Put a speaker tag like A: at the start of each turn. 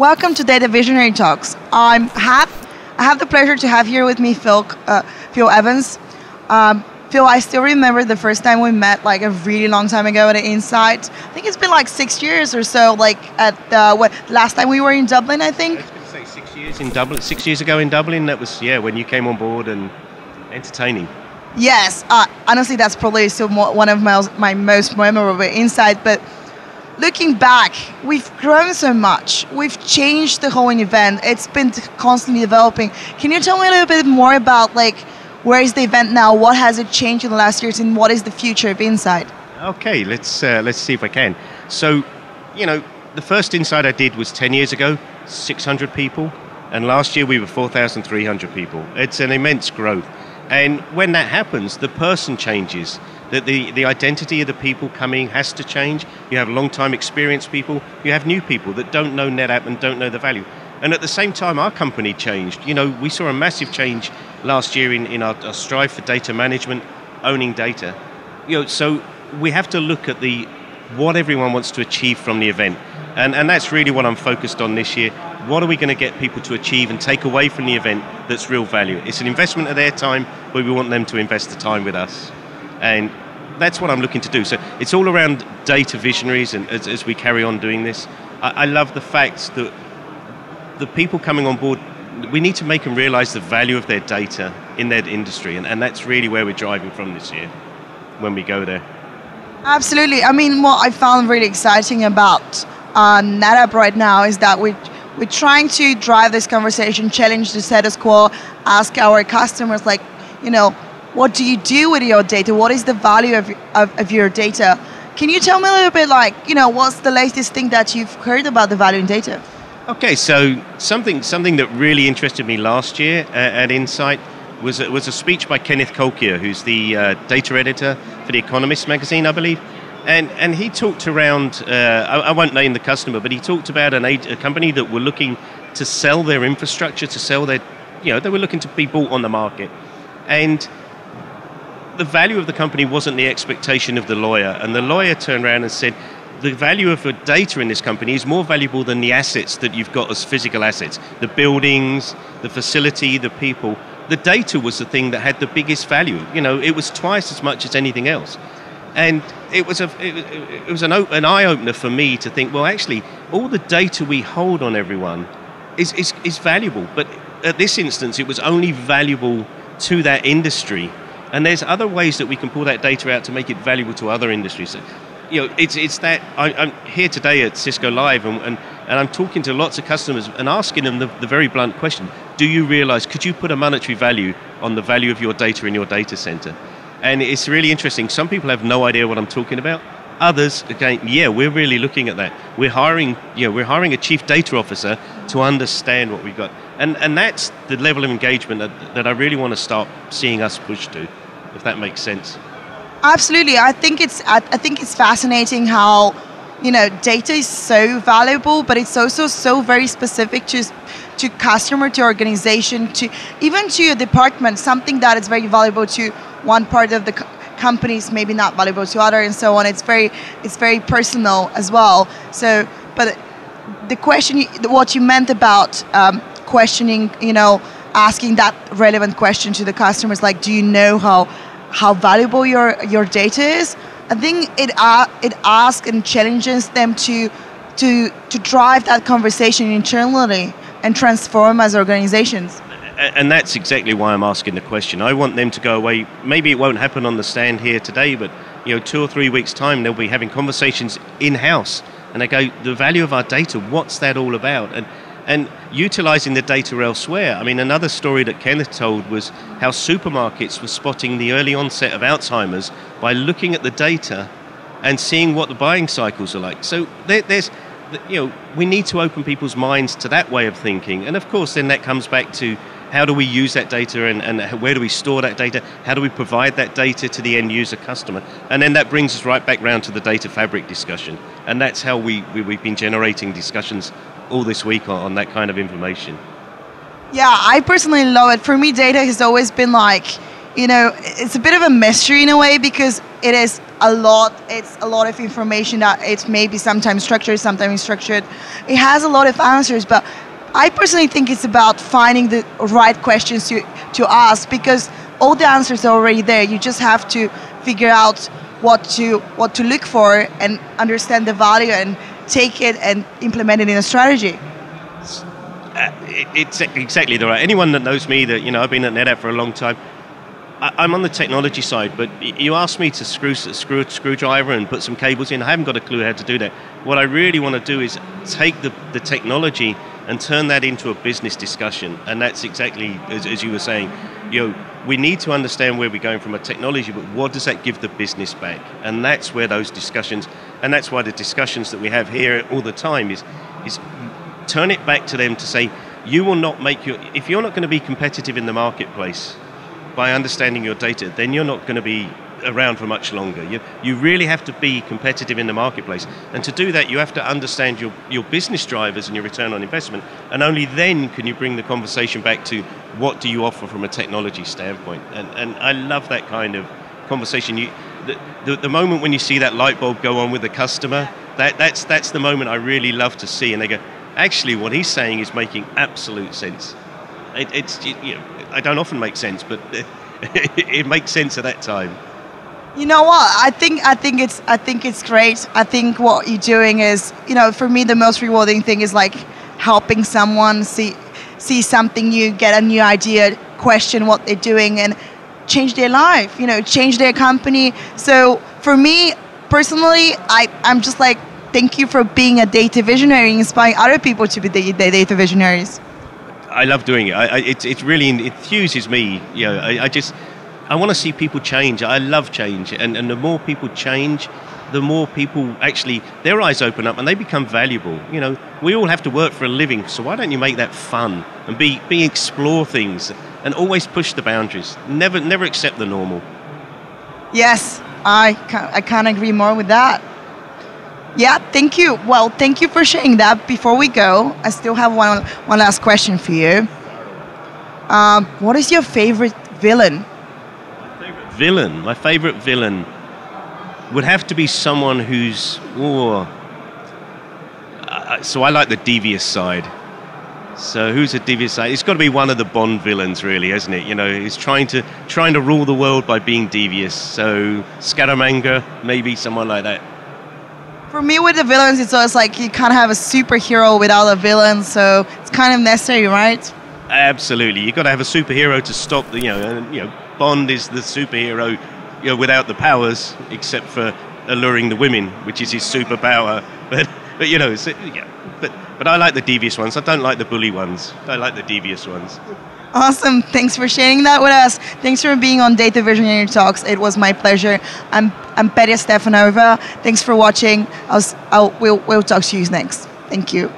A: Welcome to Data Visionary Talks. I have the pleasure to have here with me Phil Evans. Phil, I still remember the first time we met, like a really long time ago at Insight. I think it's been like 6 years or so. Like at last time we were in Dublin, I think.
B: I was going to say 6 years in Dublin. 6 years ago in Dublin. That was when you came on board and entertaining.
A: Yes, honestly, that's probably still one of my most memorable insight. But looking back, we've grown so much. We've changed the whole event. It's been constantly developing. Can you tell me a little bit more about where is the event now? What has it changed in the last years, and what is the future of Insight?
B: Okay, let's see if I can. So, the first Insight I did was 10 years ago, 600 people, and last year we were 4,300 people. It's an immense growth. And when that happens, the person changes. The identity of the people coming has to change. You have long-time experienced people. You have new people that don't know NetApp and don't know the value. And at the same time, our company changed. We saw a massive change last year in our strive for data management, owning data. So we have to look at what everyone wants to achieve from the event. And that's really what I'm focused on this year. What are we going to get people to achieve and take away from the event that's real value? It's an investment of their time, but we want them to invest the time with us. And that's what I'm looking to do. So it's all around data visionaries, and as we carry on doing this, I love the fact that the people coming on board, we need to make them realize the value of their data in their industry, and that's really where we're driving from this year when we go there.
A: Absolutely. I mean, what I found really exciting about NetApp right now is that we're trying to drive this conversation, challenge the status quo, ask our customers, what do you do with your data? What is the value of your data? Can you tell me a little bit, what's the latest thing that you've heard about the value in data?
B: Okay, so something that really interested me last year at Insight was a speech by Kenneth Colkier, who's the data editor for The Economist magazine, I believe. And he talked around, I won't name the customer, but he talked about a company that were looking to sell their infrastructure, to sell their, they were looking to be bought on the market. And the value of the company wasn't the expectation of the lawyer. And the lawyer turned around and said, the value of the data in this company is more valuable than the assets that you've got as physical assets. The buildings, the facility, the people. The data was the thing that had the biggest value. It was twice as much as anything else. And it was an eye-opener for me to think, well, actually, all the data we hold on everyone is valuable. But at this instance, it was only valuable to that industry. And there's other ways that we can pull that data out to make it valuable to other industries. So, it's that I'm here today at Cisco Live, and I'm talking to lots of customers and asking them the very blunt question: do you realize, could you put a monetary value on the value of your data in your data center? And it's really interesting. Some people have no idea what I'm talking about. Others, again, we're really looking at that. We're hiring a chief data officer to understand what we've got, and that's the level of engagement that I really want to start seeing us push to, if that makes sense.
A: Absolutely. I think it's fascinating how data is so valuable, but it's also so very specific to customer, to organization, to even to a department. Something that is very valuable to one part of the company is maybe not valuable to other, and so on. It's very personal as well. So, but the question, what you meant about questioning, asking that relevant question to the customers, do you know how valuable your data is? I think it asks and challenges them to drive that conversation internally and transform as organizations.
B: And that's exactly why I'm asking the question. I want them to go away. Maybe it won't happen on the stand here today, but 2 or 3 weeks' time, they'll be having conversations in-house, and they go, the value of our data, what's that all about? And utilizing the data elsewhere. I mean, another story that Kenneth told was how supermarkets were spotting the early onset of Alzheimer's by looking at the data and seeing what the buying cycles are like. So we need to open people's minds to that way of thinking. And of course, then that comes back to how do we use that data, and where do we store that data? How do we provide that data to the end user customer? And then that brings us right back round to the data fabric discussion. And that's how we've been generating discussions all this week on that kind of information.
A: Yeah, I personally love it. For me, data has always been it's a bit of a mystery in a way because it is a lot. It's a lot of information that it's maybe sometimes structured, sometimes structured. It has a lot of answers, but I personally think it's about finding the right questions to ask because all the answers are already there. You just have to figure out what to look for and understand the value and take it and implement it in a strategy.
B: It's exactly the right. Anyone that knows me, that I've been at NetApp for a long time. I'm on the technology side, but you asked me to screw a screwdriver and put some cables in. I haven't got a clue how to do that. What I really want to do is take the technology and turn that into a business discussion. And that's exactly as you were saying. We need to understand where we're going from a technology, but what does that give the business back? And that's where those discussions, and that's why the discussions that we have here all the time is turn it back to them to say, you will not make if you're not going to be competitive in the marketplace by understanding your data, then you're not going to be around for much longer. You really have to be competitive in the marketplace. And to do that, you have to understand your business drivers and your return on investment. And only then can you bring the conversation back to what do you offer from a technology standpoint. And I love that kind of conversation. The moment when you see that light bulb go on with the customer, that's the moment I really love to see. And they go, actually, what he's saying is making absolute sense. I don't often make sense, but it makes sense at that time.
A: You know what? I think it's great. I think what you're doing is, for me, the most rewarding thing is like helping someone see something new, get a new idea, question what they're doing, and change their life. Change their company. So for me personally, I'm just like, thank you for being a data visionary, inspiring other people to be the data visionaries.
B: I love doing it. It really enthuses me. I want to see people change. I love change, and the more people change, the more people actually their eyes open up and they become valuable. We all have to work for a living, so why don't you make that fun and explore things and always push the boundaries. Never accept the normal.
A: Yes, I can't agree more with that. Yeah, thank you. Well, thank you for sharing that. Before we go, I still have one last question for you. What is your favorite villain?
B: My favorite villain would have to be someone who's so I like the devious side. So who's a devious side? It's got to be one of the Bond villains, really, hasn't it? He's trying to rule the world by being devious. So Scaramanga, maybe someone like that.
A: For me, with the villains, it's always like you can't have a superhero without a villain, so it's kind of necessary, right?
B: Absolutely, you've got to have a superhero to stop the, Bond is the superhero, without the powers, except for alluring the women, which is his superpower. But I like the devious ones. I don't like the bully ones. I like the devious ones.
A: Awesome. Thanks for sharing that with us. Thanks for being on Data Visionary Talks. It was my pleasure. I'm Peria Stefanova. Thanks for watching. We'll talk to you next. Thank you.